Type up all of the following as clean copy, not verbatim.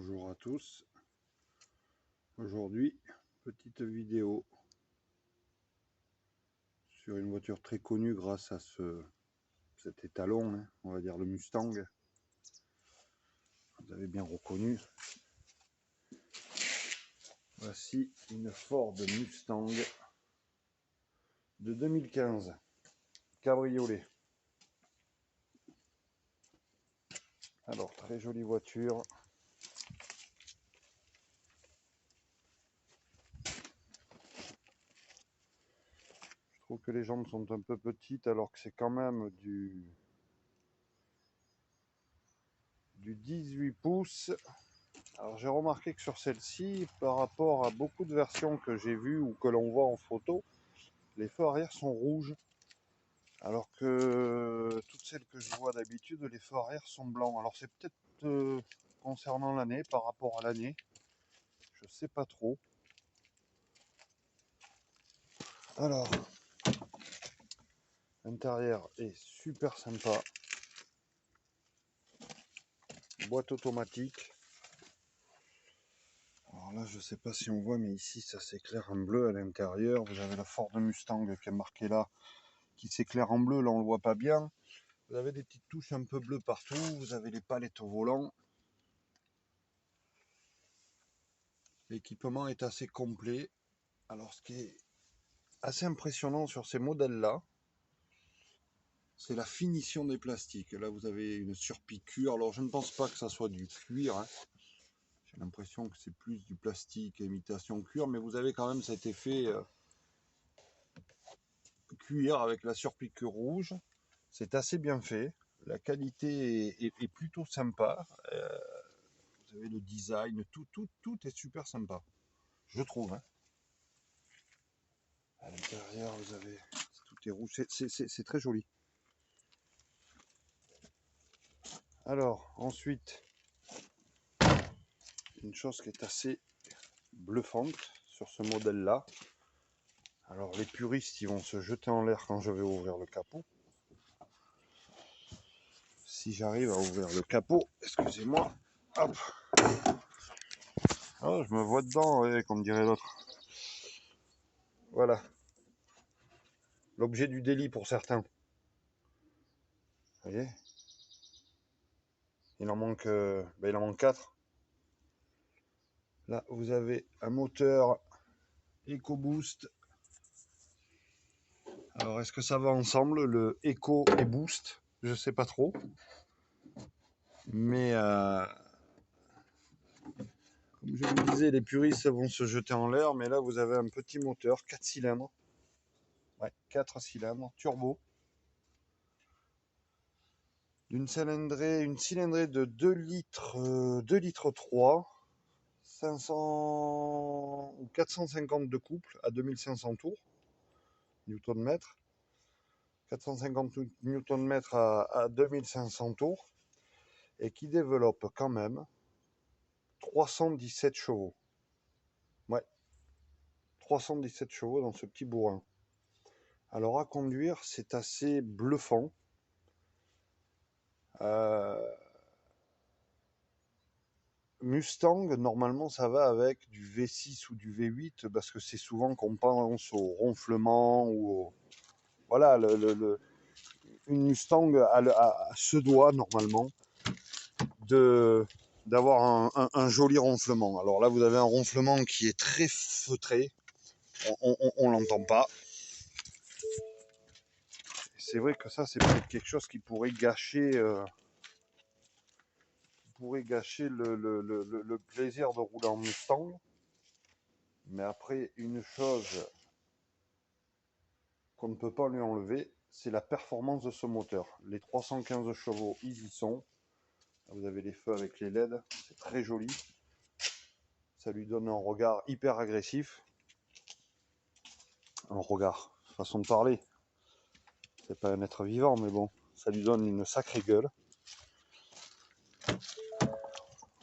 Bonjour à tous. Aujourd'hui, petite vidéo sur une voiture très connue grâce à cet étalon, hein, on va dire le Mustang. Vous avez bien reconnu. Voici une Ford Mustang de 2015, cabriolet. Alors, très jolie voiture. Je trouve que les jambes sont un peu petites alors que c'est quand même du 18 pouces. Alors j'ai remarqué que sur celle-ci, par rapport à beaucoup de versions que j'ai vues ou que l'on voit en photo, les feux arrière sont rouges. Alors que toutes celles que je vois d'habitude, les feux arrière sont blancs. Alors c'est peut-être concernant l'année, par rapport à l'année. Je sais pas trop. Alors, l'intérieur est super sympa. Boîte automatique. Alors là, je sais pas si on voit, mais ici, ça s'éclaire en bleu à l'intérieur. Vous avez la Ford Mustang qui est marquée là, qui s'éclaire en bleu. Là, on le voit pas bien. Vous avez des petites touches un peu bleues partout. Vous avez les palettes au volant. L'équipement est assez complet. Alors, ce qui est assez impressionnant sur ces modèles-là, c'est la finition des plastiques. Là, vous avez une surpiqûre. Alors, je ne pense pas que ça soit du cuir, hein. J'ai l'impression que c'est plus du plastique imitation cuir, mais vous avez quand même cet effet cuir avec la surpiqûre rouge. C'est assez bien fait. La qualité est plutôt sympa. Vous avez le design, tout est super sympa, je trouve, hein. À l'intérieur, vous avez tout est rouge. C'est très joli. Alors, ensuite, une chose qui est assez bluffante sur ce modèle-là. Alors, les puristes, ils vont se jeter en l'air quand je vais ouvrir le capot. Si j'arrive à ouvrir le capot, excusez-moi, hop. Oh, je me vois dedans, ouais, comme dirait l'autre. Voilà. L'objet du délit pour certains. Vous voyez? Il en manque 4. Là, vous avez un moteur EcoBoost. Alors, est-ce que ça va ensemble, le Eco et Boost? Je sais pas trop. Mais, comme je vous disais, les puristes vont se jeter en l'air. Mais là, vous avez un petit moteur, 4 cylindres. Ouais, 4 cylindres, turbo. Une cylindrée de 2 litres, 2 litres 3. 500 ou 450 de couple à 2500 tours, Newton-mètre. 450 Newton-mètre à 2500 tours et qui développe quand même 317 chevaux. Ouais, 317 chevaux dans ce petit bourrin. Alors à conduire, c'est assez bluffant. Mustang, normalement, ça va avec du V6 ou du V8 parce que c'est souvent qu'on pense au ronflement ou au... Voilà, une Mustang se doit normalement d'avoir un joli ronflement. Alors là, vous avez un ronflement qui est très feutré. On l'entend pas. C'est vrai que ça, c'est peut-être quelque chose qui pourrait gâcher, le plaisir de rouler en Mustang. Mais après, une chose qu'on ne peut pas lui enlever, c'est la performance de ce moteur. Les 315 chevaux, ils y sont. Vous avez les feux avec les LED, c'est très joli. Ça lui donne un regard hyper agressif. Un regard, façon de parler. C'est pas un être vivant, mais bon, ça lui donne une sacrée gueule.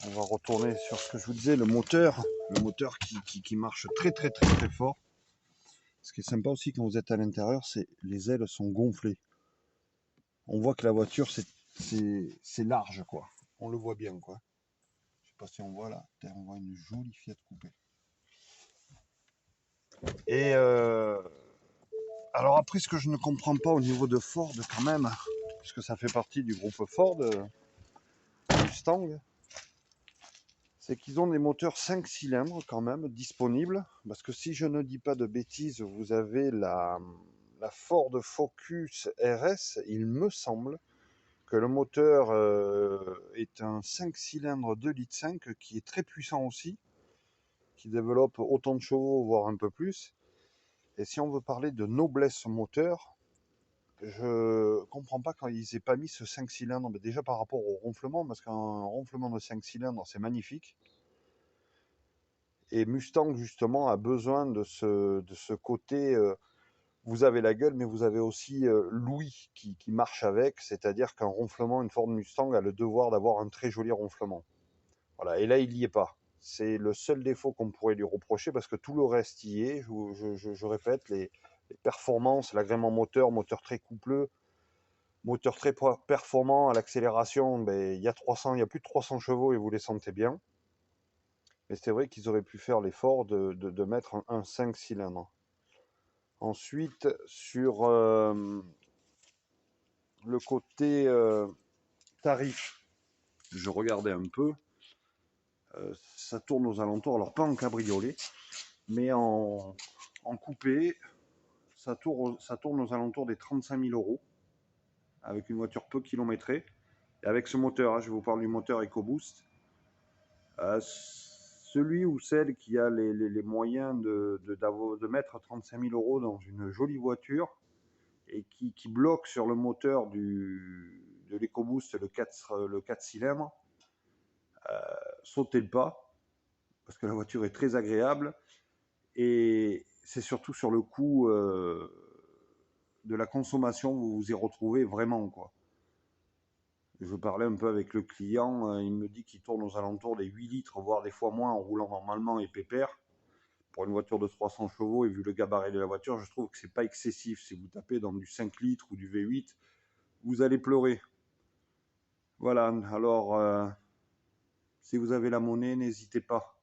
On va retourner sur ce que je vous disais, le moteur qui marche très fort. Ce qui est sympa aussi quand vous êtes à l'intérieur, c'est les ailes sont gonflées. On voit que la voiture c'est large quoi. On le voit bien quoi. sais pas si on voit là, on voit une jolie Fiat coupée. Et alors après, ce que je ne comprends pas au niveau de Ford quand même, puisque ça fait partie du groupe Ford, Mustang, c'est qu'ils ont des moteurs 5 cylindres quand même disponibles, parce que si je ne dis pas de bêtises, vous avez la Ford Focus RS, il me semble que le moteur est un 5 cylindres 2,5 litres qui est très puissant aussi, qui développe autant de chevaux, voire un peu plus. Et si on veut parler de noblesse moteur, je comprends pas quand ils aient pas mis ce 5 cylindres, mais déjà par rapport au ronflement, parce qu'un ronflement de 5 cylindres, c'est magnifique. Et Mustang, justement, a besoin de ce côté, vous avez la gueule, mais vous avez aussi l'ouïe qui marche avec, c'est-à-dire qu'un ronflement, une Ford Mustang a le devoir d'avoir un très joli ronflement. Voilà, et là, il n'y est pas. C'est le seul défaut qu'on pourrait lui reprocher, parce que tout le reste y est. Je répète, les performances, l'agrément moteur, moteur très coupleux, moteur très performant à l'accélération, ben, il y a plus de 300 chevaux et vous les sentez bien. Mais c'est vrai qu'ils auraient pu faire l'effort de mettre un 5 cylindres. Ensuite, sur le côté tarif, je regardais un peu, ça tourne aux alentours, alors pas en cabriolet, mais en coupé, ça tourne aux alentours des 35 000 euros, avec une voiture peu kilométrée, et avec ce moteur, hein, je vous parle du moteur EcoBoost. Celui ou celle qui a les moyens de mettre 35 000 euros dans une jolie voiture, et qui bloque sur le moteur de l'EcoBoost, le 4 cylindres, sautez le pas, parce que la voiture est très agréable, et c'est surtout sur le coût de la consommation, vous vous y retrouvez vraiment, quoi. Je parlais un peu avec le client, il me dit qu'il tourne aux alentours des 8 litres, voire des fois moins, en roulant normalement et pépère. Pour une voiture de 300 chevaux, et vu le gabarit de la voiture, je trouve que c'est pas excessif. Si vous tapez dans du 5 litres ou du V8, vous allez pleurer. Voilà, alors si vous avez la monnaie, n'hésitez pas.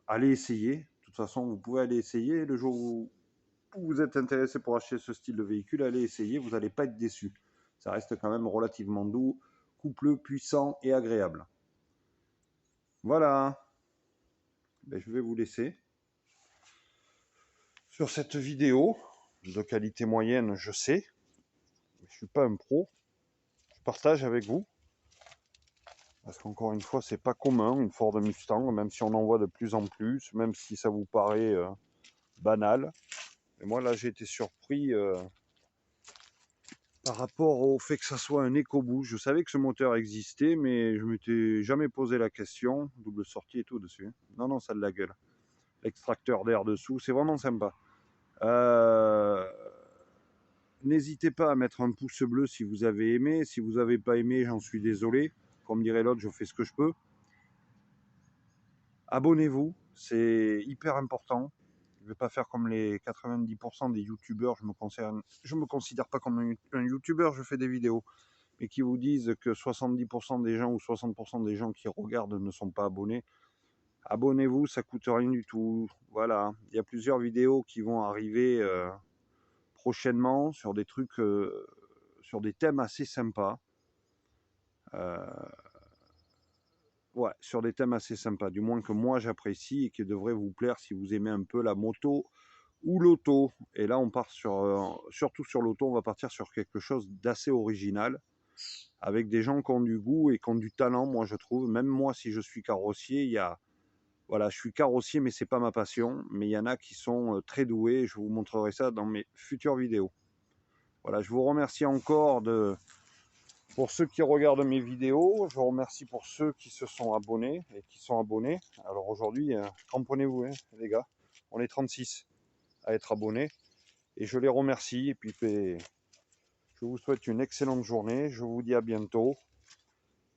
Allez essayer. De toute façon, vous pouvez aller essayer. Le jour où vous êtes intéressé pour acheter ce style de véhicule, allez essayer, vous n'allez pas être déçu. Ça reste quand même relativement doux, coupleux, puissant et agréable. Voilà, ben, je vais vous laisser sur cette vidéo de qualité moyenne, je sais. Je ne suis pas un pro. Je partage avec vous. Parce qu'encore une fois, c'est pas commun, une Ford Mustang, même si on en voit de plus en plus, même si ça vous paraît banal. Et moi, là, j'ai été surpris par rapport au fait que ça soit un EcoBoost. Je savais que ce moteur existait, mais je ne m'étais jamais posé la question. Double sortie et tout dessus. Non, non, ça a de la gueule. L'extracteur d'air dessous, c'est vraiment sympa. N'hésitez pas à mettre un pouce bleu si vous avez aimé. Si vous n'avez pas aimé, j'en suis désolé. Comme dirait l'autre, je fais ce que je peux. Abonnez-vous, c'est hyper important. Je ne vais pas faire comme les 90% des youtubeurs, je me considère pas comme un youtubeur, je fais des vidéos, mais qui vous disent que 70% des gens ou 60% des gens qui regardent ne sont pas abonnés. Abonnez-vous, ça coûte rien du tout. Voilà, il y a plusieurs vidéos qui vont arriver prochainement sur des trucs, sur des thèmes assez sympas. Ouais, sur des thèmes assez sympas, du moins que moi j'apprécie et qui devrait vous plaire si vous aimez un peu la moto ou l'auto. Et là, on part surtout sur l'auto, on va partir sur quelque chose d'assez original, avec des gens qui ont du goût et qui ont du talent, moi je trouve. Même moi, si je suis carrossier, voilà, je suis carrossier, mais c'est pas ma passion. Mais il y en a qui sont très doués. Je vous montrerai ça dans mes futures vidéos. Voilà, je vous remercie encore pour ceux qui regardent mes vidéos. Je vous remercie pour ceux qui se sont abonnés et qui sont abonnés. Alors aujourd'hui, cramponnez-vous, hein, les gars. On est 36 à être abonnés. Et je les remercie. Et puis, je vous souhaite une excellente journée. Je vous dis à bientôt.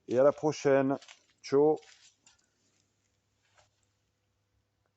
Et à la prochaine. Ciao.